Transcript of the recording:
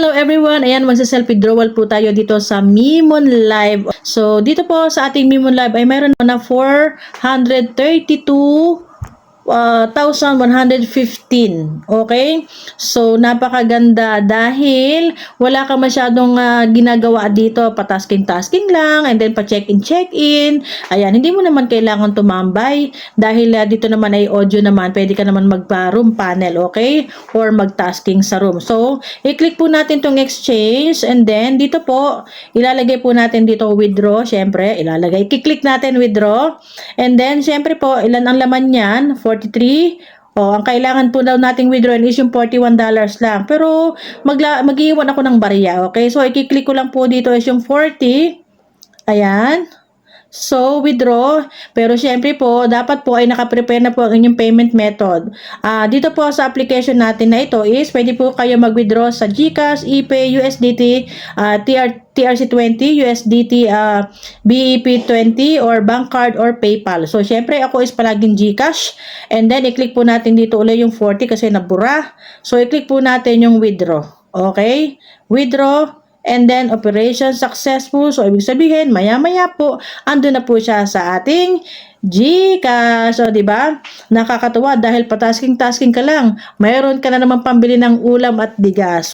Hello everyone! Ayan, magsa-self-withdrawal po tayo dito sa Mimon Live. So, dito po sa ating Mimon Live ay mayroon na 432,115. Okay? So, napakaganda dahil wala ka masyadong ginagawa dito. Pa-tasking-tasking lang and then pa-check-in, check-in. Ayan, hindi mo naman kailangan tumambay dahil dito naman ay audio naman. Pwede ka naman magpa-room panel, okay? Or mag-tasking sa room. So, i-click po natin tong exchange and then dito po, ilalagay po natin dito withdraw. Syempre, i-click natin withdraw. And then, syempre po, ilan ang laman niyan? 43. Ang kailangan po daw nating withdrawin is yung $41 lang. Pero, mag-iwan ako ng barya, okay? So, i-click ko lang po dito is yung 40. Ayan. So, withdraw. Pero syempre po, dapat po ay nakaprepare na po ang inyong payment method. Dito po sa application natin na ito is pwede po kayo mag-withdraw sa GCash, ePay, USDT, TRC20, USDT, BEP20, or bank card or PayPal. So, syempre ako is palaging GCash. And then, i-click po natin dito ulit yung 40 kasi nabura. So, i-click po natin yung withdraw. Okay? Withdraw. And then, operation successful. So, ibig sabihin, maya-maya po, ando na po siya sa ating GCash. So, diba? Nakakatuwa dahil patasking-tasking ka lang. Mayroon ka na naman pambili ng ulam at bigas.